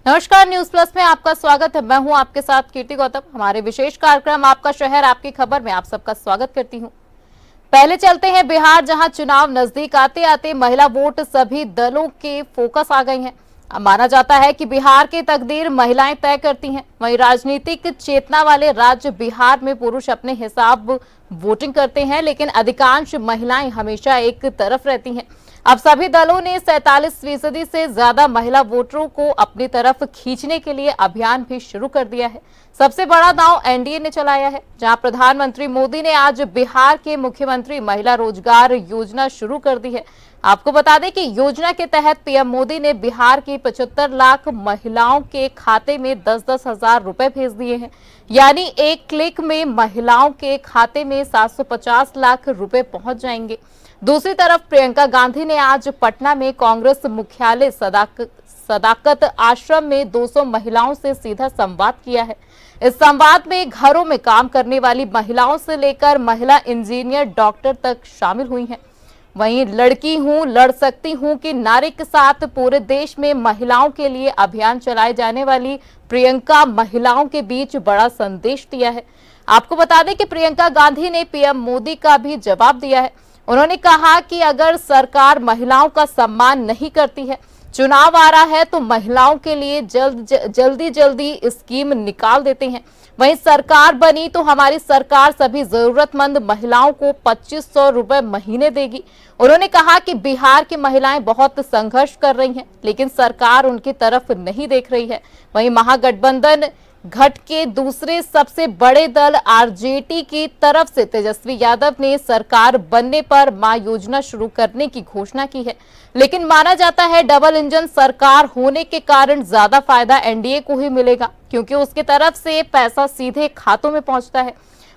नमस्कार, news plus में आपका स्वागत है। मैं हूं आपके साथ कीर्ति गौतम। हमारे विशेष कार्यक्रम आपका शहर आपकी खबर में आप सबका स्वागत करती हूं। पहले चलते हैं बिहार, जहां चुनाव नजदीक आते आते महिला वोट सभी दलों के फोकस आ गई हैं। अब माना जाता है कि बिहार की तकदीर महिलाएं तय करती हैं। वहीं राजनीतिक चेतना वाले राज्य बिहार में पुरुष अपने हिसाब वोटिंग करते हैं, लेकिन अधिकांश महिलाएं हमेशा एक तरफ रहती हैं। अब सभी दलों ने 47% से ज्यादा महिला वोटरों को अपनी तरफ खींचने के लिए अभियान भी शुरू कर दिया है। सबसे बड़ा दांव एनडीए ने चलाया है, जहां प्रधानमंत्री मोदी ने आज बिहार के मुख्यमंत्री महिला रोजगार योजना शुरू कर दी है। आपको बता दें कि योजना के तहत पीएम मोदी ने बिहार की 75 लाख महिलाओं के खाते में 10-10 हजार रुपए भेज दिए हैं। यानी एक क्लिक में महिलाओं के खाते में 750 लाख रुपए पहुंच जाएंगे। दूसरी तरफ प्रियंका गांधी ने आज पटना में कांग्रेस मुख्यालय सदाकत आश्रम में 200 महिलाओं से सीधा संवाद किया है। इस संवाद में घरों में काम करने वाली महिलाओं से लेकर महिला इंजीनियर, डॉक्टर तक शामिल हुई हैं। वहीं लड़की हूं, लड़ सकती हूं के नारे के साथ पूरे देश में महिलाओं के लिए अभियान चलाए जाने वाली प्रियंका महिलाओं के बीच बड़ा संदेश दिया है। आपको बता दें कि प्रियंका गांधी ने पीएम मोदी का भी जवाब दिया है। उन्होंने कहा कि अगर सरकार महिलाओं का सम्मान नहीं करती है, चुनाव आ रहा है तो महिलाओं के लिए जल्दी स्कीम निकाल देते हैं। वहीं सरकार बनी तो हमारी सरकार सभी जरूरतमंद महिलाओं को 2500 रुपए महीने देगी। उन्होंने कहा कि बिहार की महिलाएं बहुत संघर्ष कर रही हैं, लेकिन सरकार उनकी तरफ नहीं देख रही है। वहीं महागठबंधन घट के दूसरे सबसे बड़े दल आरजेडी की तरफ से तेजस्वी यादव ने सरकार बनने पर मां योजना शुरू करने की घोषणा की है, लेकिन माना जाता है डबल इंजन सरकार होने के कारण ज्यादा फायदा एनडीए को ही मिलेगा, क्योंकि उसकी तरफ से पैसा सीधे खातों में पहुंचता है।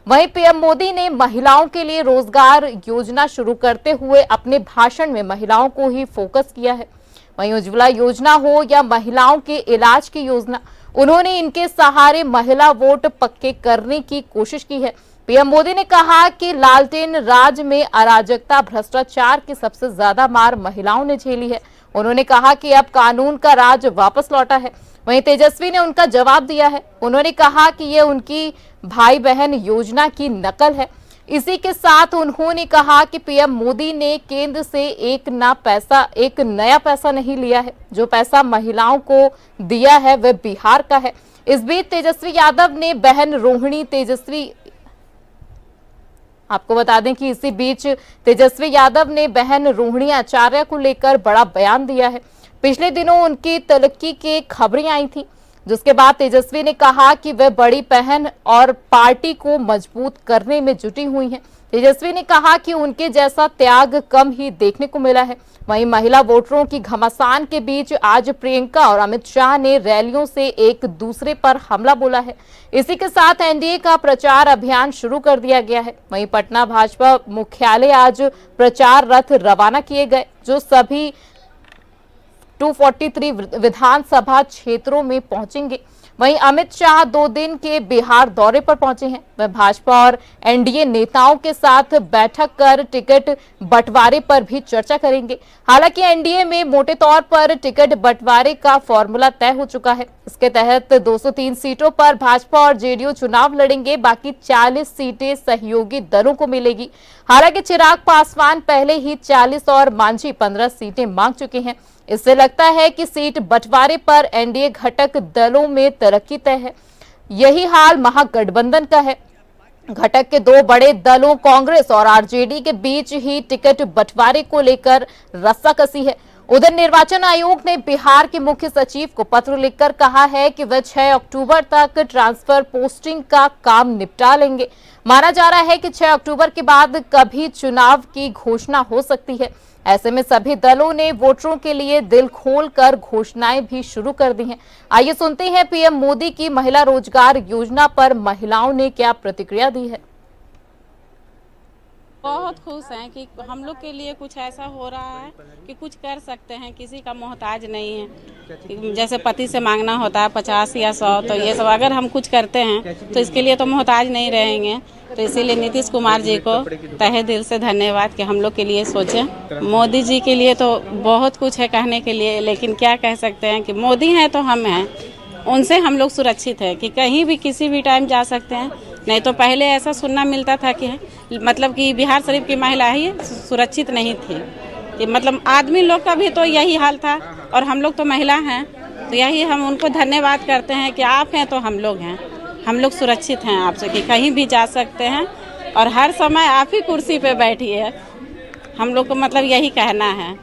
वहीं पीएम मोदी ने महिलाओं के लिए रोजगार योजना शुरू करते हुए अपने भाषण में महिलाओं को ही फोकस किया है। वहीं उज्ज्वला योजना हो या महिलाओं के इलाज की योजना, उन्होंने इनके सहारे महिला वोट पक्के करने की कोशिश की है। पीएम मोदी ने कहा कि लालटेन राज में अराजकता, भ्रष्टाचार की सबसे ज्यादा मार महिलाओं ने झेली है। उन्होंने कहा कि अब कानून का राज वापस लौटा है। वहीं तेजस्वी ने उनका जवाब दिया है। उन्होंने कहा कि ये उनकी भाई बहन योजना की नकल है। इसी के साथ उन्होंने कहा कि पीएम मोदी ने केंद्र से एक नया पैसा नहीं लिया है। जो पैसा महिलाओं को दिया है वह बिहार का है। इस बीच तेजस्वी यादव ने बहन रोहिणी तेजस्वी आपको बता दें कि इसी बीच तेजस्वी यादव ने बहन रोहिणी आचार्य को लेकर बड़ा बयान दिया है। पिछले दिनों उनकी तलक्की की खबरें आई थी, जिसके बाद तेजस्वी ने कहा कि वह बड़ी बहन और पार्टी को मजबूत करने में जुटी हुई हैं। तेजस्वी ने कहा कि उनके जैसा त्याग कम ही देखने को मिला है। वहीं महिला वोटरों की घमासान के बीच आज प्रियंका और अमित शाह ने रैलियों से एक दूसरे पर हमला बोला है। इसी के साथ एनडीए का प्रचार अभियान शुरू कर दिया गया है। वहीं पटना भाजपा मुख्यालय आज प्रचार रथ रवाना किए गए, जो सभी 243 विधानसभा क्षेत्रों में पहुंचेंगे। वहीं अमित शाह 2 दिन के बिहार दौरे पर पहुंचे हैं। वह भाजपा और एनडीए नेताओं के साथ बैठक कर टिकट बंटवारे पर भी चर्चा करेंगे। हालांकि एनडीए में मोटे तौर पर टिकट बंटवारे का फॉर्मूला तय हो चुका है। इसके तहत 203 सीटों पर भाजपा और जेडीयू चुनाव लड़ेंगे। बाकी 40 सीटें सहयोगी दलों को मिलेगी। हालांकि चिराग पासवान पहले ही 40 और मांझी 15 सीटें मांग चुके हैं। इससे लगता है कि सीट बंटवारे पर एनडीए घटक दलों में तरक्की तय है। यही हाल महागठबंधन का है। घटक के 2 बड़े दलों कांग्रेस और आरजेडी के बीच ही टिकट बंटवारे को लेकर रस्साकसी है। उधर निर्वाचन आयोग ने बिहार के मुख्य सचिव को पत्र लिखकर कहा है कि वह 6 अक्टूबर तक ट्रांसफर पोस्टिंग का काम निपटा लेंगे। माना जा रहा है कि 6 अक्टूबर के बाद कभी चुनाव की घोषणा हो सकती है। ऐसे में सभी दलों ने वोटरों के लिए दिल खोलकर घोषणाएं भी शुरू कर दी हैं। आइए सुनते हैं पीएम मोदी की महिला रोजगार योजना पर महिलाओं ने क्या प्रतिक्रिया दी है। बहुत खुश हैं कि हम लोग के लिए कुछ ऐसा हो रहा है कि कुछ कर सकते हैं, किसी का मोहताज नहीं है। जैसे पति से मांगना होता है 50 या 100, तो ये सब अगर हम कुछ करते हैं तो इसके लिए तो मोहताज नहीं रहेंगे। तो इसीलिए नीतीश कुमार जी को तहे दिल से धन्यवाद कि हम लोग के लिए सोचें। मोदी जी के लिए तो बहुत कुछ है कहने के लिए, लेकिन क्या कह सकते हैं कि मोदी हैं तो हम हैं, उनसे हम लोग सुरक्षित हैं कि कहीं भी किसी भी टाइम जा सकते हैं। नहीं तो पहले ऐसा सुनना मिलता था कि मतलब कि बिहार शरीफ की महिला ही सुरक्षित नहीं थी, कि मतलब आदमी लोग का भी तो यही हाल था और हम लोग तो महिला हैं। तो यही हम उनको धन्यवाद करते हैं कि आप हैं तो हम लोग हैं, हम लोग सुरक्षित हैं आपसे कि कहीं भी जा सकते हैं और हर समय आप ही कुर्सी पे बैठिए। हम लोग को मतलब यही कहना है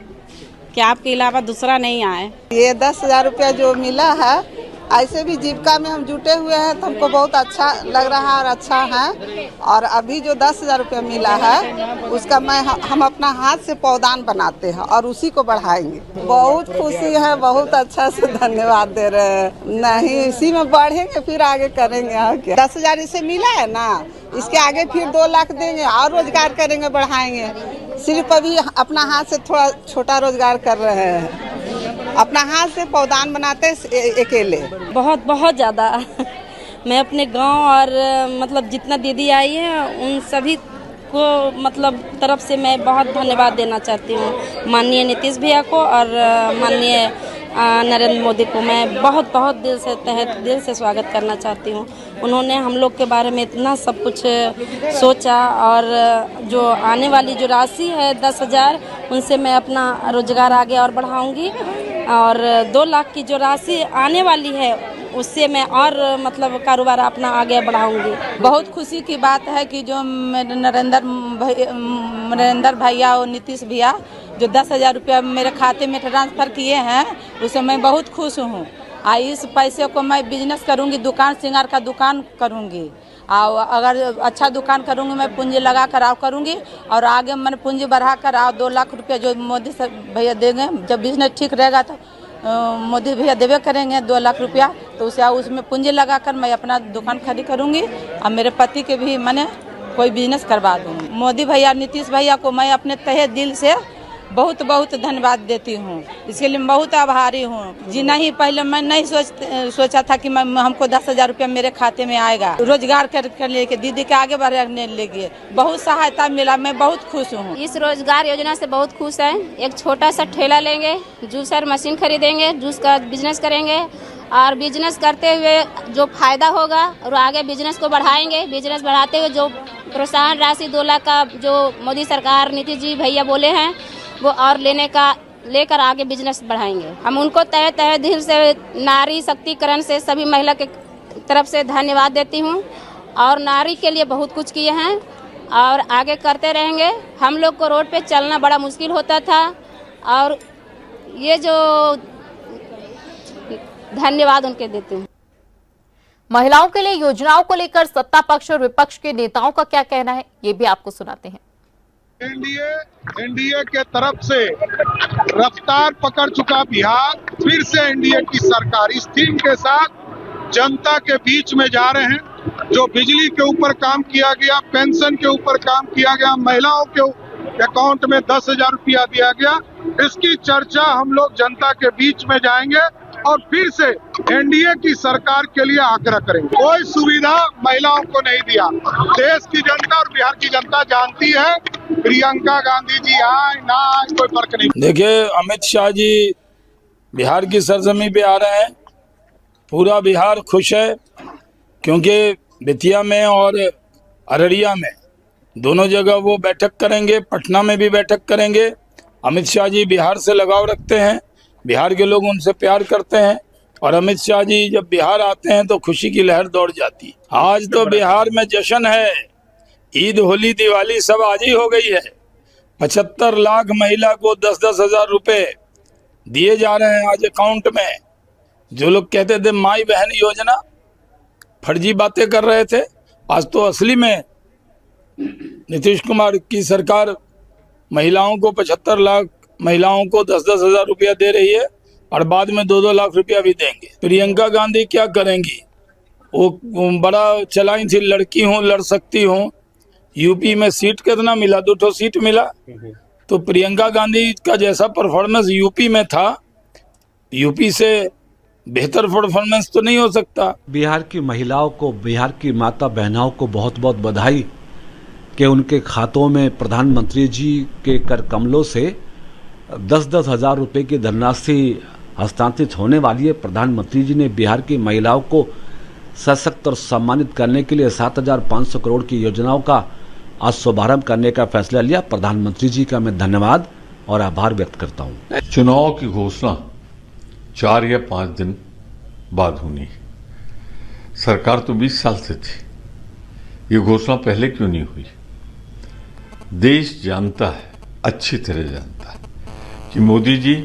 कि आपके अलावा दूसरा नहीं आए। ये 10,000 रुपया जो मिला है, ऐसे भी जीविका में हम जुटे हुए हैं तो हमको बहुत अच्छा लग रहा है और अच्छा है। और अभी जो 10,000 रुपया मिला है उसका हम अपना हाथ से पौधान बनाते हैं और उसी को बढ़ाएंगे। बहुत खुशी है, बहुत अच्छा से धन्यवाद दे रहे हैं। नहीं, इसी में बढ़ेंगे फिर आगे करेंगे। 10,000 इसे मिला है ना, इसके आगे फिर 2 लाख देंगे और रोजगार करेंगे, बढ़ाएंगे। सिर्फ अभी अपना हाथ से थोड़ा छोटा रोजगार कर रहे हैं, अपना हाथ से पौधान बनाते अकेले। बहुत बहुत ज़्यादा मैं अपने गांव और मतलब जितना दीदी आई है उन सभी को मतलब तरफ से मैं बहुत धन्यवाद देना चाहती हूँ। माननीय नीतीश भैया को और माननीय नरेंद्र मोदी को मैं बहुत बहुत दिल से तहे दिल से स्वागत करना चाहती हूँ। उन्होंने हम लोग के बारे में इतना सब कुछ सोचा और जो आने वाली जो राशि है 10,000, उनसे मैं अपना रोजगार आगे और बढ़ाऊंगी और 2 लाख की जो राशि आने वाली है उससे मैं और मतलब कारोबार अपना आगे बढ़ाऊंगी। बहुत खुशी की बात है कि जो नरेंद्र भैया और नीतीश भैया जो 10,000 रुपया मेरे खाते में ट्रांसफ़र किए हैं, उससे मैं बहुत खुश हूँ। इस पैसे को मैं बिजनेस करूँगी, दुकान श्रृंगार का दुकान करूँगी और अगर अच्छा दुकान करूँगी मैं पूंजी लगा कर आओ करूँगी और आगे मैंने पूंजी बढ़ा कर आओ 2 लाख रुपया जो मोदी से भैया देंगे, जब बिजनेस ठीक रहेगा तो मोदी भैया देवे करेंगे 2 लाख रुपया, तो उसमें पूंजी लगा कर मैं अपना दुकान खड़ी करूँगी और मेरे पति के भी मैंने कोई बिजनेस करवा दूँगी। मोदी भैया नीतीश भैया को मैं अपने तहे दिल से बहुत बहुत धन्यवाद देती हूँ, इसके लिए मैं बहुत आभारी हूँ। जी नहीं, पहले मैं नहीं सोचा था कि हमको 10,000 रुपया मेरे खाते में आएगा। रोजगार कर लेके दीदी के आगे बढ़ने लगे, बहुत सहायता मिला, मैं बहुत खुश हूँ। इस रोजगार योजना से बहुत खुश हैं। एक छोटा सा ठेला लेंगे, जूसर मशीन खरीदेंगे, जूस का बिजनेस करेंगे और बिजनेस करते हुए जो फायदा होगा और आगे बिजनेस को बढ़ाएंगे। बिजनेस बढ़ाते हुए जो प्रोत्साहन राशि 2 लाख का जो मोदी सरकार नीतीश जी भैया बोले हैं वो और लेकर आगे बिजनेस बढ़ाएंगे। हम उनको तहे दिल से नारी शक्तिकरण से सभी महिला के तरफ से धन्यवाद देती हूँ और नारी के लिए बहुत कुछ किए हैं और आगे करते रहेंगे। हम लोग को रोड पे चलना बड़ा मुश्किल होता था और ये जो धन्यवाद उनके देती हूँ। महिलाओं के लिए योजनाओं को लेकर सत्ता पक्ष और विपक्ष के नेताओं का क्या कहना है, ये भी आपको सुनाते हैं। एनडीए के तरफ से रफ्तार पकड़ चुका बिहार फिर से एनडीए की सरकार इस थीम के साथ जनता के बीच में जा रहे हैं। जो बिजली के ऊपर काम किया गया, पेंशन के ऊपर काम किया गया, महिलाओं के अकाउंट में 10,000 रुपया दिया गया, इसकी चर्चा हम लोग जनता के बीच में जाएंगे और फिर से एनडीए की सरकार के लिए आग्रह करेंगे। कोई सुविधा महिलाओं को नहीं दिया। देश की जनता और बिहार की जनता जानती है, प्रियंका गांधी जी आए ना आए कोई फर्क नहीं। देखिए, अमित शाह जी बिहार की सरजमी पे आ रहे हैं, पूरा बिहार खुश है क्योंकि बेतिया में और अररिया में दोनों जगह वो बैठक करेंगे, पटना में भी बैठक करेंगे। अमित शाह जी बिहार से लगाव रखते हैं, बिहार के लोग उनसे प्यार करते हैं और अमित शाह जी जब बिहार आते हैं तो खुशी की लहर दौड़ जाती है। आज तो बिहार में जश्न है, ईद, होली, दिवाली सब आज ही हो गई है। 75 लाख महिला को 10-10 हजार रुपए दिए जा रहे हैं आज अकाउंट में। जो लोग कहते थे माई बहन योजना, फर्जी बातें कर रहे थे, आज तो असली में नीतीश कुमार की सरकार महिलाओं को 75 लाख महिलाओं को 10-10 हजार रुपया दे रही है और बाद में 2-2 लाख रुपया भी देंगे। प्रियंका गांधी क्या करेंगी? वो बड़ा चलाई थी, लड़की हूँ, लड़ सकती हूँ, यूपी में सीट कितना मिला, 2 सीट मिला। तो प्रियंका गांधी का जैसा परफॉर्मेंस यूपी में था, यूपी से बेहतर परफॉर्मेंस तो नहीं हो सकता। बिहार की महिलाओं को, बिहार की माता बहनों को बहुत बहुत बधाई कि उनके खातों में प्रधानमंत्री जी के कर कमलों से 10-10 हज़ार रुपये की धनराशि हस्तांतरित होने वाली है। प्रधानमंत्री जी ने बिहार की महिलाओं को सशक्त और सम्मानित करने के लिए 7,500 करोड़ की योजनाओं का आज शुभारंभ करने का फैसला लिया। प्रधानमंत्री जी का मैं धन्यवाद और आभार व्यक्त करता हूँ। चुनाव की घोषणा 4 या 5 दिन बाद होनी। सरकार तो 20 साल से थी, ये घोषणा पहले क्यों नहीं हुई? देश जानता है, अच्छी तरह जानता है कि मोदी जी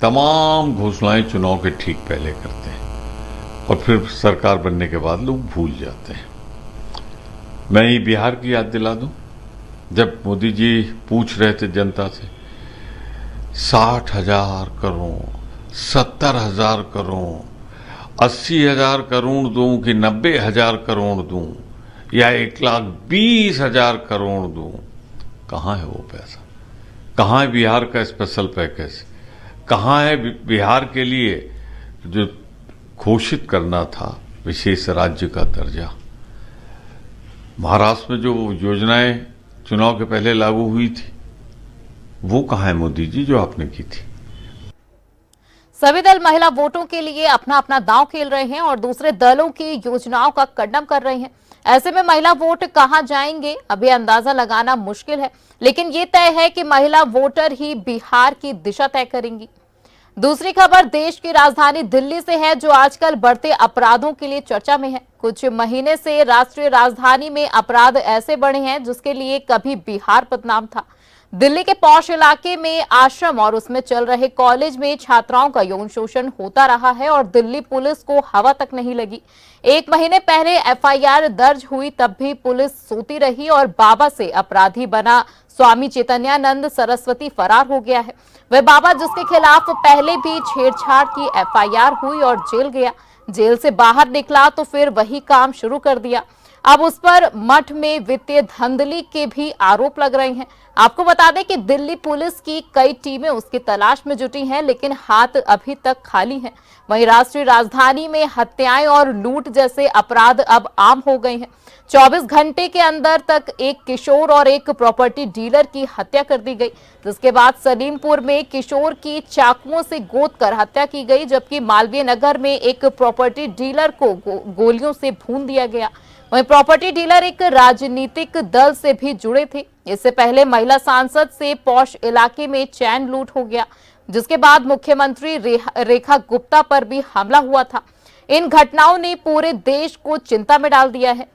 तमाम घोषणाएं चुनाव के ठीक पहले करते हैं और फिर सरकार बनने के बाद लोग भूल जाते हैं। मैं ही बिहार की याद दिला दूं, जब मोदी जी पूछ रहे थे जनता से 60,000 करोड़, 70,000 करोड़, 80,000 करोड़ दूं कि 90,000 करोड़ दूं या 1,20,000 करोड़ दूं, कहाँ है वो पैसा? कहाँ है बिहार का स्पेशल पैकेज? कहाँ है बिहार के लिए जो घोषित करना था विशेष राज्य का दर्जा? महाराष्ट्र में जो योजनाएं चुनाव के पहले लागू हुई थी, वो कहाँ है मोदी जी जो आपने की थी? सभी दल महिला वोटों के लिए अपना अपना दांव खेल रहे हैं और दूसरे दलों की योजनाओं का खंडन कर रहे हैं। ऐसे में महिला वोट कहां जाएंगे, अभी अंदाजा लगाना मुश्किल है, लेकिन ये तय है कि महिला वोटर ही बिहार की दिशा तय करेंगी। दूसरी खबर देश की राजधानी दिल्ली से है, जो आजकल बढ़ते अपराधों के लिए चर्चा में है। कुछ महीने से राष्ट्रीय राजधानी में अपराध ऐसे बढ़े हैं जिसके लिए कभी बिहार बदनाम था। दिल्ली के पौष इलाके में आश्रम और उसमें चल रहे कॉलेज में छात्राओं का यौन शोषण होता रहा है और दिल्ली पुलिस को हवा तक नहीं लगी। 1 महीने पहले एफआईआर दर्ज हुई, तब भी पुलिस सोती रही और बाबा से अपराधी बना स्वामी चैतन्यानंद सरस्वती फरार हो गया है। वह बाबा जिसके खिलाफ पहले भी छेड़छाड़ की एफआईआर हुई और जेल गया, जेल से बाहर निकला तो फिर वही काम शुरू कर दिया। अब उस पर मठ में वित्तीय धांधली के भी आरोप लग रहे हैं। आपको बता दें कि दिल्ली पुलिस की कई टीमें उसकी तलाश में जुटी हैं, लेकिन हाथ अभी तक खाली हैं। वहीं राष्ट्रीय राजधानी में हत्याएं और लूट जैसे अपराध अब आम हो गए हैं। 24 घंटे के अंदर तक एक किशोर और एक प्रॉपर्टी डीलर की हत्या कर दी गई, जिसके बाद सलीमपुर में किशोर की चाकुओं से गोद कर हत्या की गई, जबकि मालवीय नगर में एक प्रॉपर्टी डीलर को गोलियों से भून दिया गया। वहीं प्रॉपर्टी डीलर एक राजनीतिक दल से भी जुड़े थे। इससे पहले महिला सांसद से पौष इलाके में चैन लूट हो गया, जिसके बाद मुख्यमंत्री रेखा गुप्ता पर भी हमला हुआ था। इन घटनाओं ने पूरे देश को चिंता में डाल दिया है।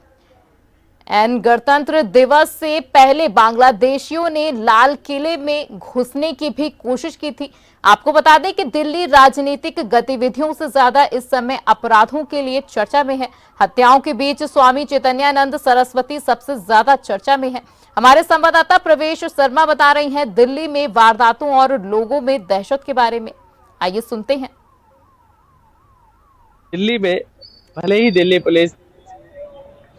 गणतंत्र दिवस से पहले बांग्लादेशियों ने लाल किले में घुसने की भी कोशिश की थी। आपको बता दें कि दिल्ली राजनीतिक गतिविधियों से ज्यादा इस समय अपराधों के लिए चर्चा में है। हत्याओं के बीच स्वामी चैतन्यानंद सरस्वती सबसे ज्यादा चर्चा में है। हमारे संवाददाता प्रवेश शर्मा बता रही हैं दिल्ली में वारदातों और लोगों में दहशत के बारे में। आइए सुनते हैं। दिल्ली में भले ही दिल्ली पुलिस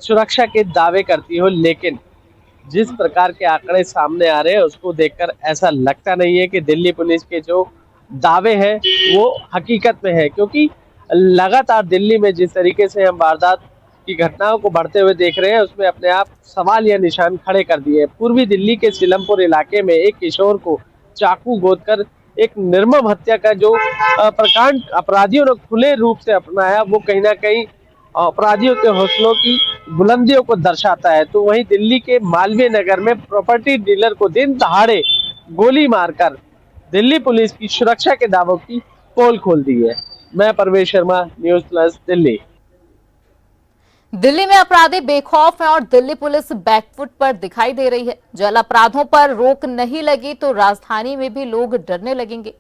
सुरक्षा के दावे करती हो, लेकिन जिस प्रकार के आंकड़े सामने आ रहे हैं उसको देखकर ऐसा लगता नहीं है कि दिल्ली पुलिस के जो दावे हैं वो हकीकत में है, क्योंकि लगातार दिल्ली में जिस तरीके से हम वारदात की घटनाओं को बढ़ते हुए देख रहे हैं उसमें अपने आप सवाल या निशान खड़े कर दिए। पूर्वी दिल्ली के सीलमपुर इलाके में एक किशोर को चाकू गोदकर एक निर्मम हत्या का जो प्रकांड अपराधियों ने खुले रूप से अपनाया, वो कहीं ना कहीं अपराधियों के हौसलों की बुलंदियों को दर्शाता है। तो वहीं दिल्ली के मालवीय नगर में प्रॉपर्टी डीलर को दिन दहाड़े गोली मारकर दिल्ली पुलिस की सुरक्षा के दावों की पोल खोल दी है। मैं परवेश शर्मा, न्यूज़ प्लस दिल्ली। दिल्ली में अपराधी बेखौफ हैं और दिल्ली पुलिस बैकफुट पर दिखाई दे रही है। जल अपराधों पर रोक नहीं लगी तो राजधानी में भी लोग डरने लगेंगे।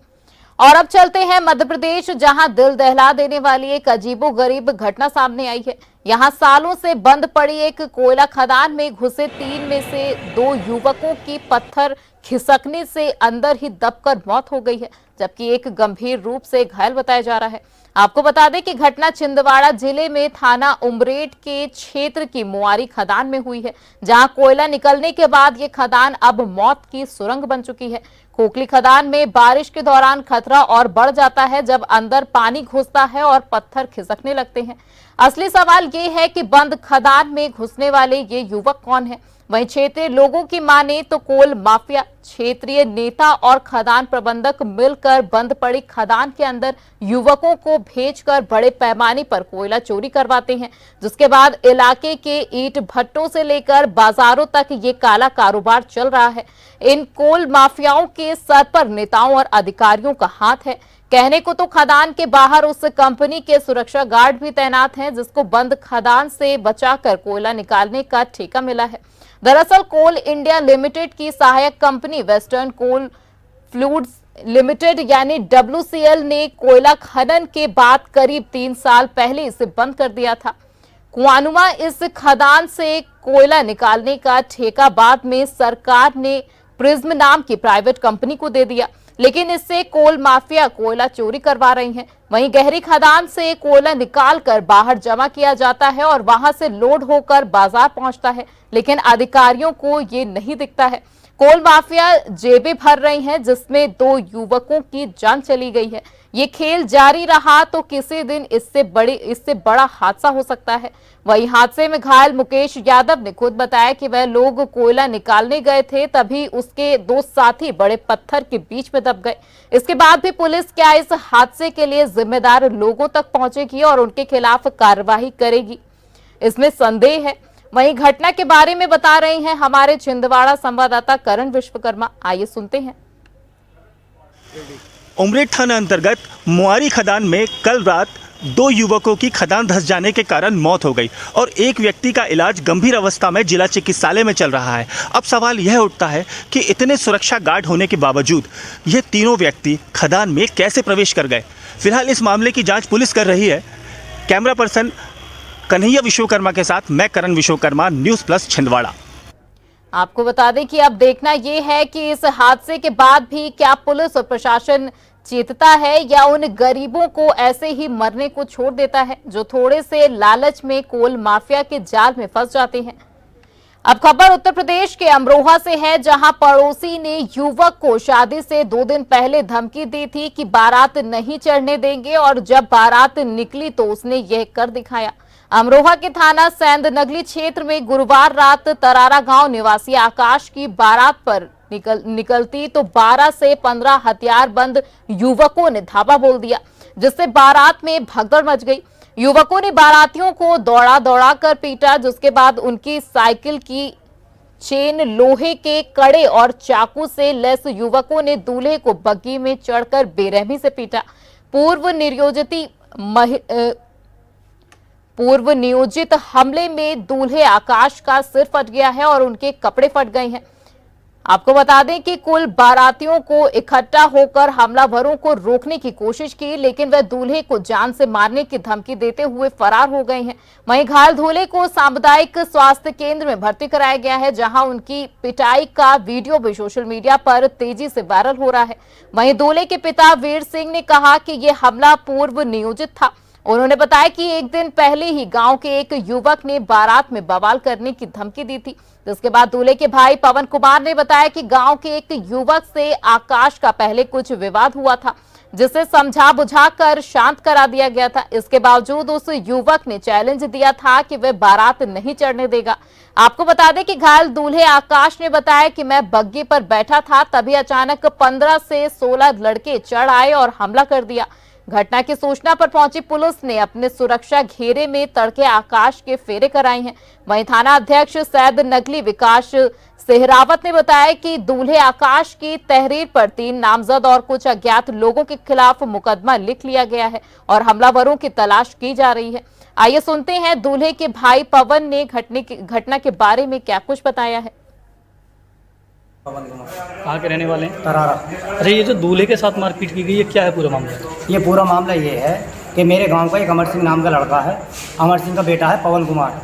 और अब चलते हैं मध्य प्रदेश, जहां दिल दहला देने वाली एक अजीबोगरीब घटना सामने आई है। यहां सालों से बंद पड़ी एक कोयला खदान में घुसे 3 में से 2 युवकों की पत्थर खिसकने से अंदर ही दबकर मौत हो गई है। जबकि एक गंभीर रूप से घायल बताया जा रहा है। आपको बता दें कि घटना छिंदवाड़ा जिले में थाना उमरेड के क्षेत्र की मुआरी खदान में हुई है, जहां कोयला निकलने के बाद ये खदान अब मौत की सुरंग बन चुकी है। खोखली खदान में बारिश के दौरान खतरा और बढ़ जाता है जब अंदर पानी घुसता है और पत्थर खिसकने लगते हैं। असली सवाल ये है कि बंद खदान में घुसने वाले ये युवक कौन है। वहीं क्षेत्रीय लोगों की माने तो कोल माफिया, क्षेत्रीय नेता और खदान प्रबंधक मिलकर बंद पड़ी खदान के अंदर युवकों को भेजकर बड़े पैमाने पर कोयला चोरी करवाते हैं, जिसके बाद इलाके के ईंट भट्टों से लेकर बाजारों तक ये काला कारोबार चल रहा है। इन कोल माफियाओं के सर पर नेताओं और अधिकारियों का हाथ है। कहने को तो खदान के बाहर उस कंपनी के सुरक्षा गार्ड भी तैनात हैं, जिसको बंद खदान से बचाकर कोयला निकालने का ठेका मिला है। दरअसल कोल इंडिया लिमिटेड की सहायक कंपनी वेस्टर्न कोल फ्लूड्स लिमिटेड यानी WCL ने कोयला खनन के बाद करीब 3 साल पहले इसे बंद कर दिया था। कुआनुमा इस खदान से कोयला निकालने का ठेका बाद में सरकार ने प्रिज्म नाम की प्राइवेट कंपनी को दे दिया, लेकिन इससे कोल माफिया कोयला चोरी करवा रही हैं। वहीं गहरी खदान से कोयला निकालकर बाहर जमा किया जाता है और वहां से लोड होकर बाजार पहुंचता है, लेकिन अधिकारियों को ये नहीं दिखता है। कोल माफिया जेबें भर रही हैं, जिसमें 2 युवकों की जान चली गई है। ये खेल जारी रहा तो किसी दिन इससे बड़ा हादसा हो सकता है। वहीं हादसे में घायल मुकेश यादव ने खुद बताया कि वह लोग कोयला निकालने गए थे, तभी उसके 2 साथी बड़े पत्थर के बीच में दब गए। इसके बाद भी पुलिस क्या इस हादसे के लिए जिम्मेदार लोगों तक पहुंचेगी और उनके खिलाफ कार्रवाई करेगी, इसमें संदेह है। वहीं घटना के बारे में बता रहे हैं हमारे छिंदवाड़ा संवाददाता करण विश्वकर्मा। आइए सुनते हैं। उमरेड थाना अंतर्गत मुआरी खदान में कल रात 2 युवकों की खदान धंस जाने के कारण मौत हो गई और एक व्यक्ति का इलाज गंभीर अवस्था में जिला चिकित्सालय में चल रहा है। अब सवाल यह उठता है कि इतने सुरक्षा गार्ड होने के बावजूद ये तीनों व्यक्ति खदान में कैसे प्रवेश कर गए। फिलहाल इस मामले की जांच पुलिस कर रही है। कैमरा पर्सन कन्हैया विश्वकर्मा के साथ मैं करण विश्वकर्मा, न्यूज़ प्लस छिंदवाड़ा। आपको बता दें कि अब देखना यह है कि इस हादसे के बाद भी क्या पुलिस और प्रशासन चेतता है या उन गरीबों को ऐसे ही मरने को छोड़ देता है जो थोड़े से लालच में कोल माफिया के जाल में फंस जाते हैं। अब खबर उत्तर प्रदेश के अमरोहा से है, जहां पड़ोसी ने युवक को शादी से 2 दिन पहले धमकी दी थी कि बारात नहीं चढ़ने देंगे और जब बारात निकली तो उसने यह कर दिखाया। अमरोहा के थाना सैंद नगली क्षेत्र में गुरुवार रात तरारा गांव निवासी आकाश की बारात पर निकलती तो 12 से 15 हथियारबंद युवकों ने धावा बोल दिया, जिससे बारात में भगदड़ मच गई। युवकों ने बारातियों को दौड़ा कर पीटा, जिसके बाद उनकी साइकिल की चेन, लोहे के कड़े और चाकू से लैस युवकों ने दूल्हे को बग्गी में चढ़कर बेरहमी से पीटा। पूर्व नियोजित हमले में दूल्हे आकाश का सिर फट गया है और उनके कपड़े फट गए हैं। आपको बता दें कि कुल बारातियों को इकट्ठा होकर हमलावरों को रोकने की कोशिश की, लेकिन वह दूल्हे को जान से मारने की धमकी देते हुए फरार हो गए हैं। वहीं घायल दूल्हे को सामुदायिक स्वास्थ्य केंद्र में भर्ती कराया गया है, जहां उनकी पिटाई का वीडियो भी सोशल मीडिया पर तेजी से वायरल हो रहा है। वहीं दूल्हे के पिता वीर सिंह ने कहा कि यह हमला पूर्व नियोजित था। उन्होंने बताया कि 1 दिन पहले ही गांव के एक युवक ने बारात में बवाल करने की धमकी दी थी, जिसके बाद दूल्हे के भाई पवन कुमार ने बताया कि गांव के एक युवक से आकाश का पहले कुछ विवाद हुआ था, जिसे समझा बुझाकर शांत करा दिया गया था। इसके बावजूद उस युवक ने चैलेंज दिया था कि वह बारात नहीं चढ़ने देगा। आपको बता दें कि घायल दूल्हे आकाश ने बताया कि मैं बग्गी पर बैठा था, तभी अचानक 15 से 16 लड़के चढ़ आए और हमला कर दिया। घटना की सूचना पर पहुंची पुलिस ने अपने सुरक्षा घेरे में तड़के आकाश के फेरे कराए हैं। वहीं थाना अध्यक्ष सैद नगली विकास सेहरावत ने बताया कि दूल्हे आकाश की तहरीर पर 3 नामजद और कुछ अज्ञात लोगों के खिलाफ मुकदमा लिख लिया गया है और हमलावरों की तलाश की जा रही है। आइए सुनते हैं दूल्हे के भाई पवन ने घटना के बारे में क्या कुछ बताया है। कहाँ के रहने वाले हैं? तरारा। अच्छा, ये जो दूल्हे के साथ मारपीट की गई है, क्या है पूरा मामला? ये पूरा मामला ये है कि मेरे गांव का एक अमर सिंह नाम का लड़का है। अमर सिंह का बेटा है पवन कुमार,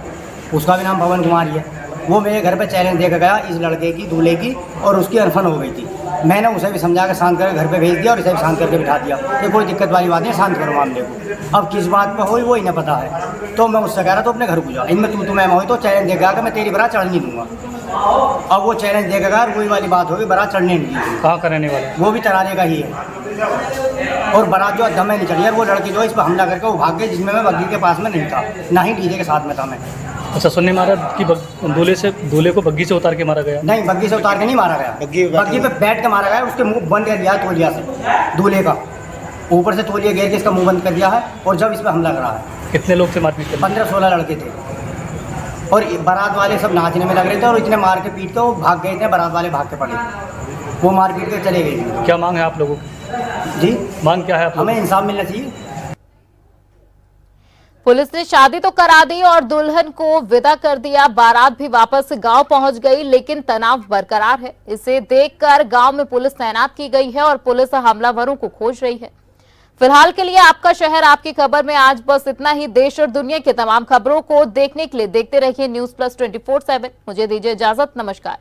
उसका भी नाम पवन कुमार ही है। वो मेरे घर पे चैलेंज देकर गया इस लड़के की, दूल्हे की, और उसकी अनफन हो गई थी। मैंने उसे भी समझा कर शांत करके घर पे भेज दिया और इसे भी शांत करके बिठा दिया कि कोई दिक्कत वाली बात नहीं, शांत करो मामले को। अब किस बात पे हुई वो ही ना पता है। तो मैं उससे कह रहा तो अपने घर को जा, इनमें तू मैं हुई तो चैलेंज देगा कि मैं तेरी बरात चढ़ नहीं दूंगा। अब वो चैलेंज देगा, वही वाली बात होगी, बरात चढ़ने नहीं दी। कहाँ का रहने वाला? वो भी तराने का ही है। और बारात जो दमे नहीं चढ़ी है, वो लड़की जो इस पर हमला करके वो भाग गई, जिसमें मैं बग्गी के पास में नहीं था, ना ही डीजे के साथ में था मैं। अच्छा, सुनने मारा कि दूल्हे को बग्गी से उतार के मारा गया? नहीं, बग्गी से उतार के नहीं मारा गया, बग्गी पे बैठ के मारा गया। उसके मुंह बंद कर दिया है तौलिया से, दूल्हे का ऊपर से तौलिया घेर के इसका मुंह बंद कर दिया है। और जब इस पर हमला करा है। कितने लोग थे मारपीट? 15-16 लड़के थे और बारात वाले सब नाचने में लग रहे थे और इतने मार के पीट के वो भाग गए थे। बारात वाले भाग के पड़े, वो मार पीट के चले गए। क्या मांग है आप लोगों की? जी, मांग क्या है आप? हमें इंसाफ मिलना चाहिए। पुलिस ने शादी तो करा दी और दुल्हन को विदा कर दिया, बारात भी वापस गांव पहुंच गई, लेकिन तनाव बरकरार है। इसे देखकर गांव में पुलिस तैनात की गई है और पुलिस हमलावरों को खोज रही है। फिलहाल के लिए आपका शहर आपकी खबर में आज बस इतना ही। देश और दुनिया की तमाम खबरों को देखने के लिए देखते रहिए News Plus 24/7। मुझे दीजिए इजाजत, नमस्कार।